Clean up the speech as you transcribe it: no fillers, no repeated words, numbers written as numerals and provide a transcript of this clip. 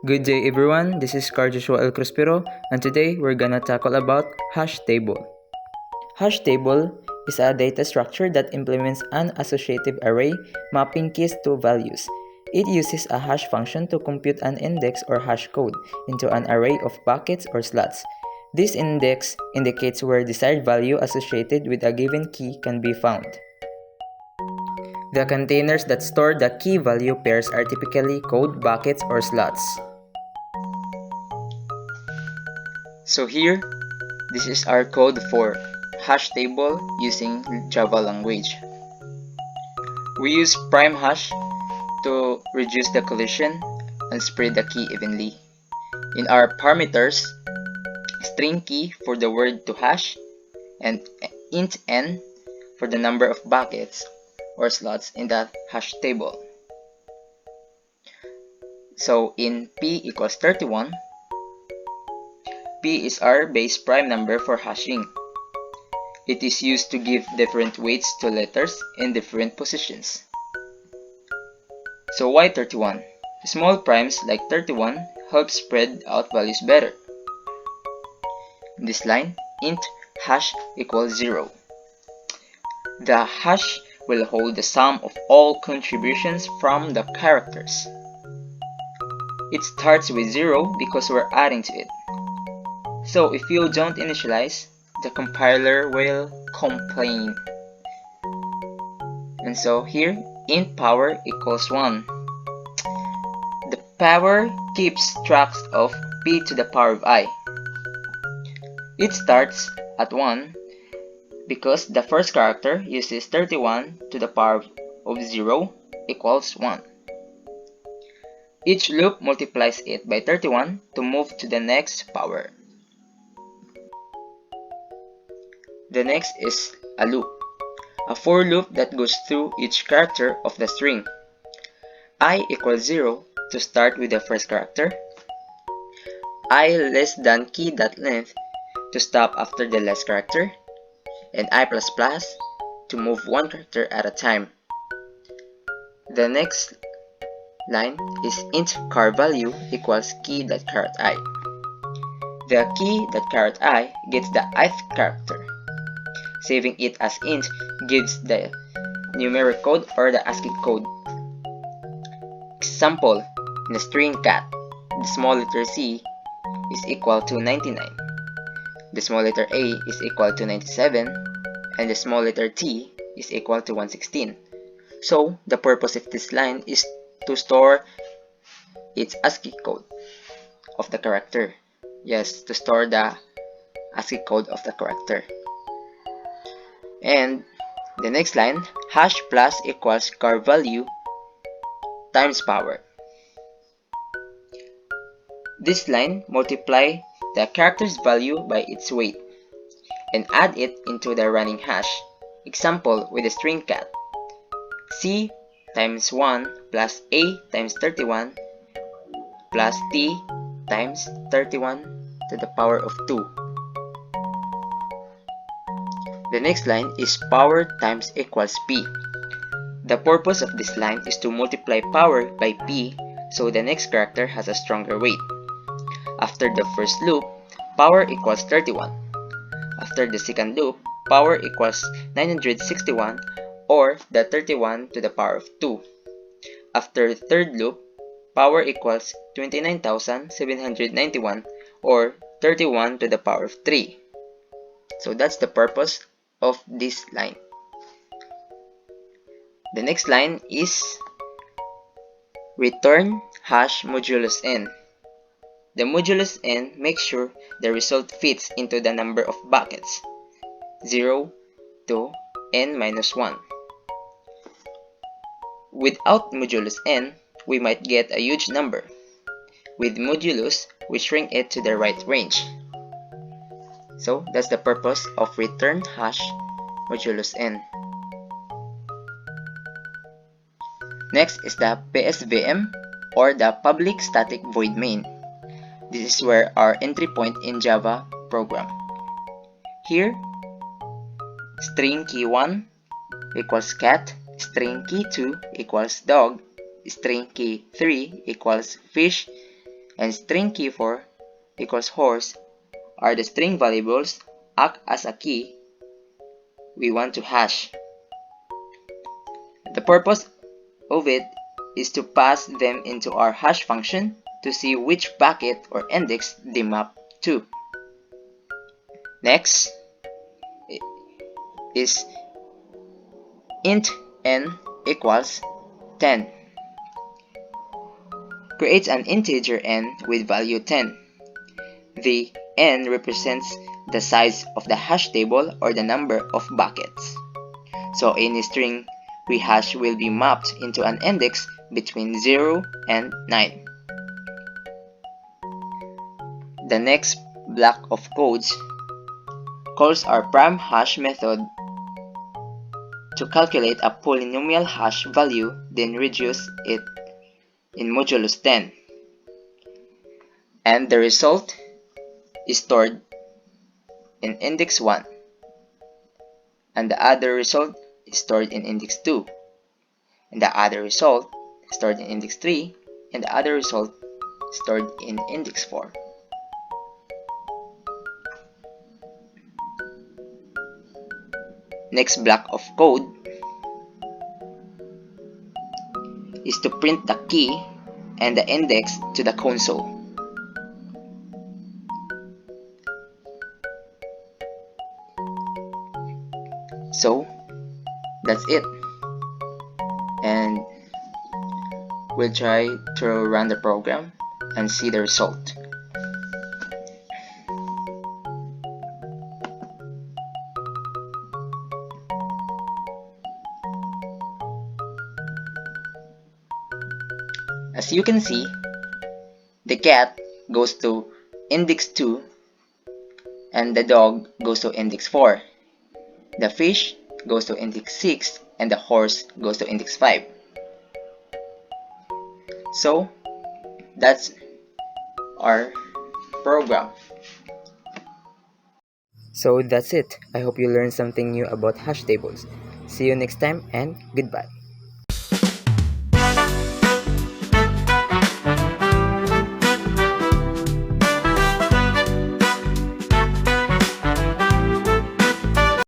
Good day everyone, this is Car Joshua El Cruspiro and today we're gonna tackle about hash table. Hash table is a data structure that implements an associative array mapping keys to values. It uses a hash function to compute an index or hash code into an array of buckets or slots. This index indicates where desired value associated with a given key can be found. The containers that store the key value pairs are typically code buckets or slots. So here, this is our code for hash table using Java language. We use prime hash to reduce the collision and spread the key evenly. In our parameters, string key for the word to hash and int n for the number of buckets or slots in the hash table. So in p equals 31, p is our base prime number for hashing. It is used to give different weights to letters in different positions. So why 31? Small primes like 31 help spread out values better. In this line, int hash equals 0. The hash will hold the sum of all contributions from the characters. It starts with 0 because we're adding to it. So if you don't initialize, the compiler will complain. And so here, int power equals 1. The power keeps track of p to the power of I. It starts at 1 because the first character uses 31 to the power of 0 equals 1. Each loop multiplies it by 31 to move to the next power. The next is a loop, a for loop that goes through each character of the string. I equals 0 to start with the first character, I less than key.length to stop after the last character, and I++ to move one character at a time. The next line is int char value equals key.caret_i. The key.caret_i gets the ith character. Saving it as int gives the numeric code or the ASCII code. Example, in the string cat, the small letter c is equal to 99, the small letter a is equal to 97, and the small letter t is equal to 116. So, the purpose of this line is to store its ASCII code of the character. Yes, to store the ASCII code of the character. And the next line, hash plus equals char value times power. This line multiply the character's value by its weight and add it into the running hash. Example with the string cat, c times 1 plus a times 31 plus t times 31 to the power of 2. The next line is power times equals p. The purpose of this line is to multiply power by p so the next character has a stronger weight. After the first loop, power equals 31. After the second loop, power equals 961 or the 31 to the power of 2. After the third loop, power equals 29,791 or 31 to the power of 3. So that's the purpose of this line. The next line is return hash modulus n. The modulus n makes sure the result fits into the number of buckets 0 to n minus 1. Without modulus n, we might get a huge number. With modulus, we shrink it to the right range. So that's the purpose of return hash modulus n. Next is the PSVM or the public static void main. This is where our entry point in Java program. Here, string key 1 equals cat, string key 2 equals dog, string key 3 equals fish, and string key for equals horse are the string variables act as a key we want to hash. The purpose of it is to pass them into our hash function to see which bucket or index they map to. Next is int n equals 10. Creates an integer n with value 10. The n represents the size of the hash table or the number of buckets. So any string we hash will be mapped into an index between 0 and 9. The next block of codes calls our prime hash method to calculate a polynomial hash value, then reduce it in modulus 10. And the result is stored in index 1. And the other result is stored in index 2. And the other result is stored in index 3. And the other result is stored in index 4. Next block of code is to print the key and the index to the console. So that's it, and we'll try to run the program and see the result. As you can see, the cat goes to index 2 and the dog goes to index 4. The fish goes to index 6 and the horse goes to index 5. So that's our program. So that's it. I hope you learned something new about hash tables. See you next time and goodbye.